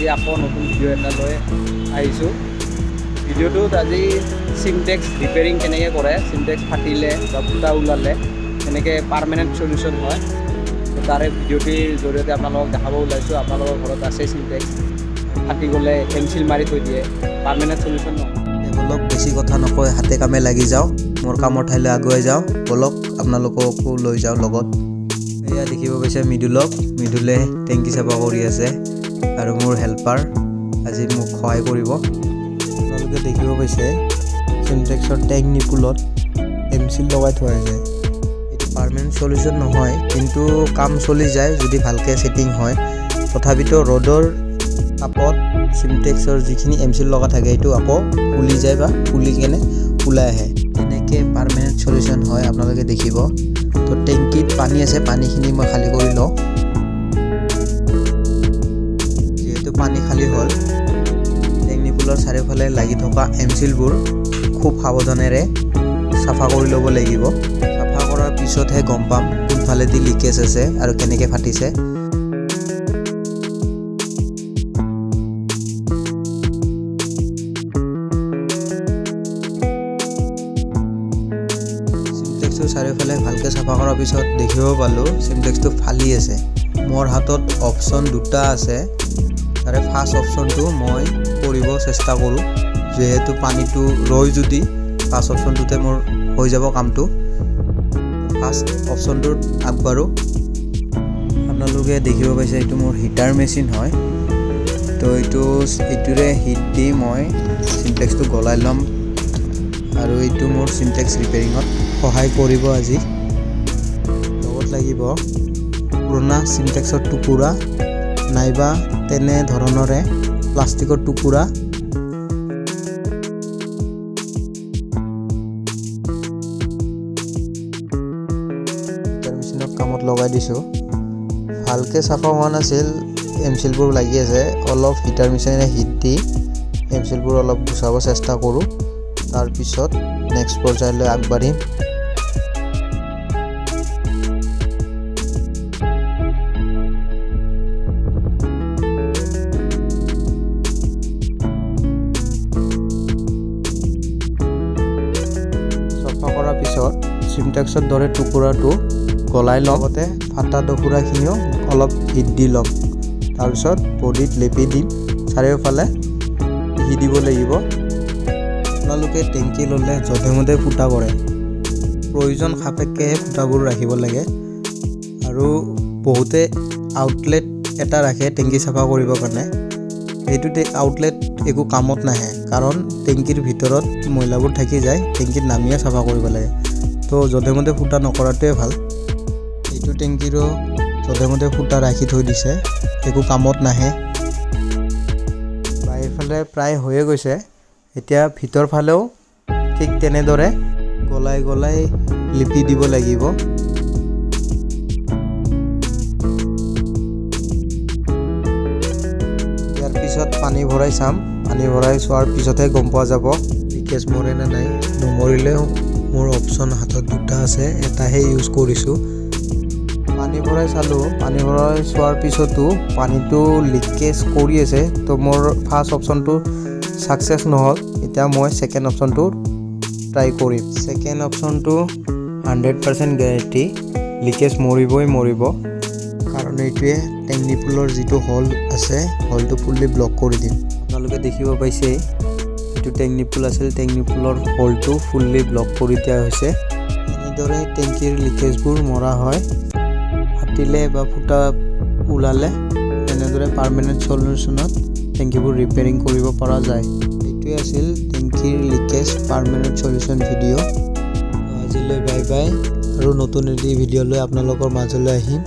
আজি আকৌ নতুন ভিডিঅ' এটা লৈ আহিছোঁ। ভিডিঅ'টোত আজি চিমটেক্স ৰিপেয়াৰিং কেনেকৈ কৰে, চিমটেক্স ফাটিলে বা ফুটা ওলালে কেনেকৈ পাৰ্মানেণ্ট চলিউশ্যন হয়, তাৰে ভিডিঅ'টিৰ জৰিয়তে আপোনালোকক দেখাব ওলাইছোঁ। আপোনালোকৰ ঘৰত আছে চিমটেক্স ফাটি গ'লে এমচিল মাৰি থৈ দিয়ে, পাৰ্মানেণ্ট চলিউশ্যন নহয়। বলক বেছি কথা নকয়, হাতে কামে লাগি যাওঁ, মোৰ কামৰ ঠাইলৈ আগুৱাই যাওঁ। বলক আপোনালোককো লৈ যাওঁ লগত। এয়া দেখিব পাইছে মৃদুলে টেংকি চাফা কৰি আছে আৰু মোৰ হেল্পাৰ আজি মোক সহায় কৰিব। আপোনালোকে দেখিব পাইছে চিমটেক্সৰ টেংক নিপুলত এমচিল লগাই থোৱা আছে। এইটো পাৰ্মানেণ্ট চলিউশ্যন নহয়, কিন্তু কাম চলি যায় যদি ভালকৈ ছেটিং হয়। তথাপিতো ৰ'দৰ তাপত চিমটেক্সৰ যিখিনি এমচিল লগা থাকে এইটো আকৌ ফুলি যায় বা ফুলি কেনে ওলাই আহে। এনেকৈ পাৰ্মানেণ্ট চলিউশ্যন হয়, আপোনালোকে দেখিব। তো টেংকিত পানী আছে, পানীখিনি মই খালী কৰি লওঁ। যিহেতু পানী খালী হ'ল, টেংক নিপুলৰ চাৰিওফালে লাগি থকা এমচিলবোৰ খুব সাৱধানেৰে চাফা কৰি ল'ব লাগিব। চাফা কৰাৰ পিছতহে গম পাম কোনফালেদি লিকেজ আছে আৰু কেনেকৈ ফাটিছে। চিমটেক্সটো চাৰিওফালে ভালকৈ চাফা কৰাৰ পিছত দেখিব পালোঁ চিমটেক্সটো ফালি আছে। মোৰ হাতত অপশ্যন দুটা আছে, তাৰে ফাৰ্ষ্ট অপশ্যনটো মই কৰিব চেষ্টা কৰোঁ। যিহেতু পানীটো ৰৈ যদি ফাৰ্ষ্ট অপশ্যনটোতে মোৰ হৈ যাব কামটো, ফাৰ্ষ্ট অপশ্যনটোত আগবাঢ়োঁ। আপোনালোকে দেখিব পাইছে এইটো মোৰ হিটাৰ মেচিন হয়। তো এইটোৰে হিট দি মই চিমটেক্সটো গলাই ল'ম আৰু এইটো মোৰ চিমটেক্স ৰিপেয়াৰিঙত সহায় কৰিব। আজি লগত লাগিব পুৰণা চিমটেক্সৰ টুকুৰা নাইবা তেনে ধৰণৰে প্লাষ্টিকৰ টুকুৰা। হিটাৰ মেচিনক কামত লগাই দিছোঁ। ভালকৈ চাফা হোৱা নাছিল, এমচিলবোৰ লাগি আছে। অলপ হিটাৰ মেচিনে হিট দি এমচিলবোৰ অলপ গুচাব চেষ্টা কৰোঁ। তাৰপিছত নেক্সট পৰ্যায়লৈ আগবাঢ়িম। চফা কৰাৰ পিছত চিমটেক্সৰ দৰে টুকুৰাটো গলাই লগতে ফাটা টুকুৰাখিনিও অলপ হিট দি ল'ম। তাৰপিছত বডিত লেপি দিম, চাৰিওফালে ঘি দিব লাগিব। আপোনালোকে টেংকি ল'লে যধে মধে ফুটা কৰে, প্ৰয়োজন সাপেক্ষেহে ফুটাবোৰ ৰাখিব লাগে। আৰু বহুতে আউটলেট এটা ৰাখে টেংকি চাফা কৰিবৰ কাৰণে। সেইটো আউটলেট একো কামত নাহে, কাৰণ টেংকিৰ ভিতৰত ময়লাবোৰ থাকি যায়, টেংকিত নামিয়ে চাফা কৰিব লাগে। তো যধে মধে ফুটা নকৰাটোৱে ভাল। এইটো টেংকিৰো যধে মধে ফুটা ৰাখি থৈ দিছে, একো কামত নাহে। বাহিৰফালে প্ৰায় হৈয়ে গৈছে, এতিয়া ভিতৰ ফালেও ঠিক তেনেদৰে গলাই গলাই লিপি দিব লাগিব। ইয়াৰ পিছত পানী ভৰাই চাম। পানী ভৰাই চোৱাৰ পিছতহে গম পোৱা যাব লিকেজ মৰে নে নাই। নমৰিলেও মোৰ অপশ্যন হাতত দুটা আছে, এটাহে ইউজ কৰিছোঁ। পানী ভৰাই চালোঁ, পানী ভৰাই চোৱাৰ পিছতো পানীটো লিকেজ কৰি আছে। তো মোৰ ফাৰ্ষ্ট অপশ্যনটো ছাকচেছ নহ'ল। এতিয়া মই ছেকেণ্ড অপশ্যনটো ট্ৰাই কৰিম। ছেকেণ্ড অপশ্যনটো 100% গেৰাণ্টি, লিকেজ মৰিবই মৰিব। কাৰণ এইটোৱে টেংক নিপুলৰ যিটো হল আছে, হলটো ফুল্লি ব্লক কৰি দিম। আপোনালোকে দেখিব পাইছে এইটো টেংক নিপুল আছিল, টেংক নিপুলৰ হলটো ফুল্লি ব্লক কৰি দিয়া হৈছে। এনেদৰে টেংকিৰ লিকেজবোৰ মৰা হয়। ফাটিলে বা ফুটা ওলালে এনেদৰে পাৰ্মানেণ্ট চলিউশ্যনত টেংকিবোৰ ৰিপেয়াৰিং কৰিব পৰা যায়। এইটোৱে আছিল টেংকিৰ লিকেজ পাৰ্মানেণ্ট চলিউশ্যন ভিডিঅ'। আজিলৈ বাই বাই, আৰু নতুন এটি ভিডিঅ' লৈ আপোনালোকৰ মাজলৈ আহিম।